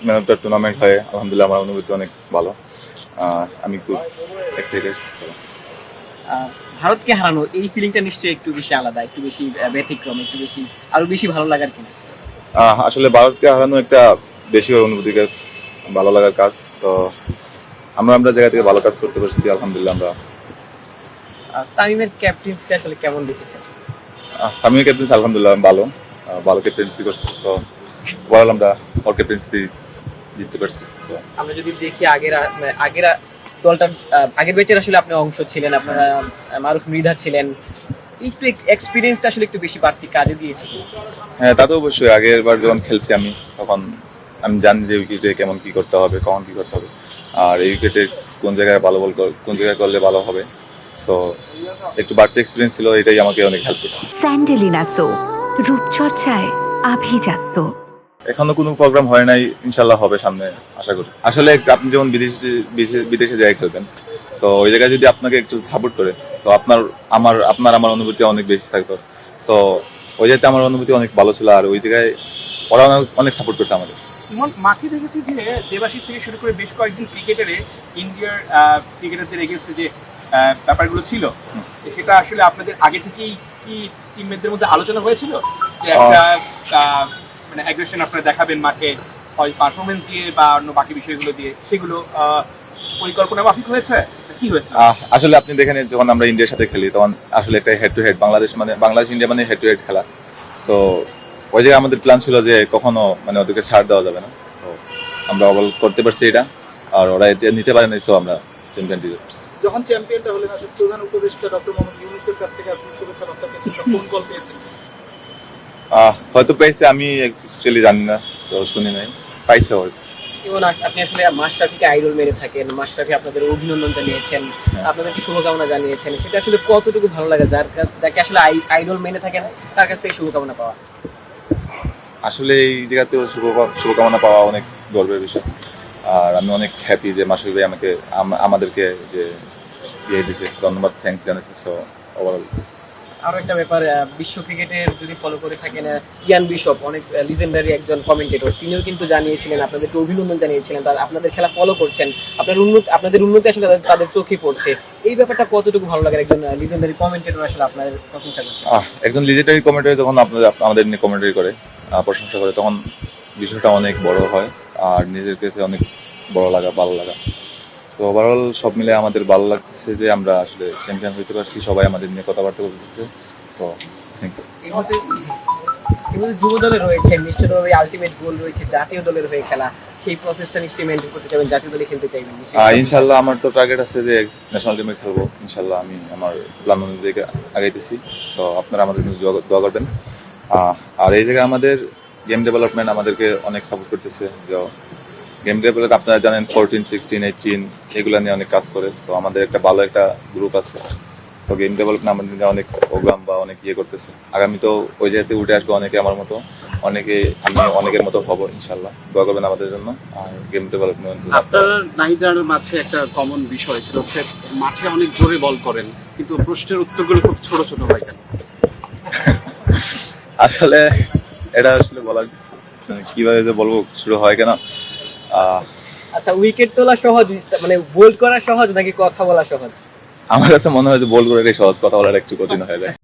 Man of the tournament হয়, আলহামদুলিল্লাহ আমার অনুভূতি অনেক ভালো। আমি খুব এক্সাইটেড। ভারতকে হারানো এই ফিলিংটা নিশ্চয়ই একটু বেশি আলাদা, একটু বেশি ব্যতিক্রম, একটু বেশি আরো বেশি ভালো লাগার কিনা। আসলে ভারতকে হারানো একটা বেশি অনুভূতিকে ভালো লাগার কাজ। তো আমরা জায়গা থেকে ভালো কাজ করতে পারছি, আলহামদুলিল্লাহ। আমরা তামিমের ক্যাপ্টেন্সিটা আসলে কেমন দেখেছেন? আমিও ক্যাপ্টেন্সি আলহামদুলিল্লাহ ভালো ক্যাপ্টেন্সি করছি। সো ওভারঅল আমরা ওর ক্যাপ্টেন্সি জিততে পারছি। সো আমরা যদি দেখি আগের দলটার আগের ব্যাচের আসলে আপনি অংশ ছিলেন, আপনারা মারুফ মৃধা ছিলেন, একটু এক্সপিরিয়েন্সটা আসলে একটু বেশি বাড়তি কাজে দিয়েছে। হ্যাঁ, তা তো অবশ্যই। আগের বার যখন খেলছি আমি, তখন আমি জানি যে উইকেটে কেমন কি করতে হবে, কখন কি করতে হবে, আর এই উইকেটে কোন জায়গায় ভালো বল কোন জায়গায় করলে ভালো হবে। সো একটু বাড়তি এক্সপিরিয়েন্স ছিল, এটাই আমাকে অনেক হেল্প করছে। স্যান্ডেলিনা সো রূপচর্চায় আভিজাত্য। এখনো কোনো প্রোগ্রাম হয় নাই, ইনশাল্লাহ হবে সামনে, আশা করি। আসলে আপনি যেমন বিদেশে যাই খেলবেন, সো ওই জায়গায় যদি আপনাকে একটু সাপোর্ট করে, সো আমার অনুভূতি অনেক বেশি থাকতো। সো ওই জায়গাতে আমার অনুভূতি অনেক ভালো ছিল, আর ওই জায়গায় ওরা অনেক সাপোর্ট করছে আমাদের। মাঠে দেখেছি যে দেবাশিস থেকে শুরু করে বেশ কয়েকজন ক্রিকেটারে ইন্ডিয়ার ক্রিকেটারদের এগেনস্টে যে ব্যাপারগুলো ছিল, সেটা আসলে আপনাদের আগে থেকেই কি টিমমেটদের মধ্যে আলোচনা হয়েছিল যে একটা মানে অ্যাগ্রেশন আপনারা দেখাবেন মাঠে, হয় পারফরমেন্স দিয়ে বা অন্য বাকি বিষয়গুলো দিয়ে, সেগুলো পরিকল্পনা মাফিক হয়েছে, কি হয়েছে? আসলে আপনি দেখেন, যখন আমরা ইন্ডিয়ার সাথে খেলি, তখন আসলে একটা head to head Bangladesh India মানে হেড টু হেড খেলা। সো ওই জায়গায় আমাদের প্ল্যান ছিল যে কখনো মানে ওদেরকে ছাড় দেওয়া যাবে না। সো আমরা অবল করতে পারছি এটা, আর ওরা এটা নিতে পারে নাই। সো আমরা চ্যাম্পিয়ন দিতে পারছি। যখন চ্যাম্পিয়নটা হলেন, আসলে প্রধান উপদেষ্টা ডক্টর মোহাম্মদ ইউনূসের কাছ থেকে আপনি শুভেচ্ছা বার্তা পেয়েছেন, কোন কল পেয়েছেন? হয়তো পাইছে, আমি অ্যাকচুয়ালি জানি না, তো শুনি নাই, পাইছে হয়তো। এবং আপনি আসলে মাশরাফিকে আইডল মেনে থাকেন, মাশরাফি আপনাদের অভিনন্দন জানিয়েছেন, আপনাদেরকে শুভকামনা জানিয়েছেন, সেটা আসলে কতটুকু ভালো লাগে যাকে আসলে আইডল মেনে থাকেন তার কাছ থেকে শুভকামনা পাওয়া? আসলে এই জায়গাতেও শুভকামনা পাওয়া অনেক গর্বের বিষয়, আর আমি অনেক হ্যাপি যে মাসুদ ভাই আমাদেরকে যে দিছে, ধন্যবাদ, থ্যাঙ্কস জানাচ্ছি। সো ওভারঅল আরো একটা ব্যাপার, বিশ্ব ক্রিকেটের যদি ফলো করে থাকেন, ইয়ান বিশপ অনেক লিজেন্ডারি একজন কমেন্টেটর, তিনিও কিন্তু জানিয়েছিলেন, আপনাদেরকে অভিনন্দন জানিয়েছিলেন, আপনাদের খেলা ফলো করছেন, আপনাদের উন্নতি আসলে তাদের চোখে পড়ছে। এই ব্যাপারটা কতটুকু ভালো লাগে একজন লিজেন্ডারি কমেন্টেটর আসলে আপনাদের প্রশংসা করছে? একজন লিজেন্ডারি কমেন্টারি যখন আমাদের নিয়ে কমেন্টারি করে, প্রশংসা করে, তখন বিষয়টা অনেক বড় হয়, আর নিজের কাছে অনেক ভালো লাগা। তো ওভারঅল সব মিলে আমাদের ভালো লাগতেছে যে আমরা আসলে চ্যাম্পিয়ন হইতে পারছি, সবাই আমাদের নিয়ে কথাবার্তা বলতেছে। তো থ্যাংক ইউ। এই মুহূর্তে যুব দলে রয়েছেন, নিশ্চিতভাবে আলটিমেট গোল রয়েছে জাতীয় দলের হয়ে খেলা, সেই প্রসেসটা নিশ্চয়ই মেনটেন করতে চাইবেন, জাতীয় দলে খেলতে চাইবেন ইনশাল্লাহ আমার তো টার্গেট আছে যে ন্যাশনাল টিমে খেলবো, ইনশাল্লাহ। আমি আমার প্ল্যান অনুযায়ী আগাইতেছি। সো আপনারা আমাদের জন্য দোয়া করবেন। আর এই জায়গায় আমাদের গেম ডেভেলপমেন্ট আমাদেরকে অনেক সাপোর্ট করতেছে। গেম ডেভেলপমেন্ট আপনারা জানেন 14, 16, 18 এগুলো নিয়ে অনেক কাজ করে। সো আমাদের একটা ভালো একটা গ্রুপ আছে। তো গেম ডেভেলপমেন্ট আমাদের অনেক প্রোগ্রাম বা অনেক করতেছে। আগামী তো ওই জায়গাতে উঠে আসবে অনেকে, আমার মতো আমি অনেকের মতো হবো, ইনশাল্লাহ। দোয়া করবেন আমাদের জন্য। আর গেম ডেভেলপমেন্ট আপনার নাহিদার মাঝে একটা কমন বিষয় সেটা হচ্ছে মাঠে অনেক জোরে বল করেন, কিন্তু প্রশ্নের উত্তরগুলো খুব ছোট ছোট হয় কেন? আসলে এটা আসলে বলার কিভাবে যে বলবো, শুরু হয় কেন। আচ্ছা, উইকেট তোলা সহজ, মানে বোল্ড করা সহজ নাকি কথা বলা সহজ? আমার কাছে মনে হয় যে বল করে সহজ, কথা বলার একটু কঠিন হয়ে যায়।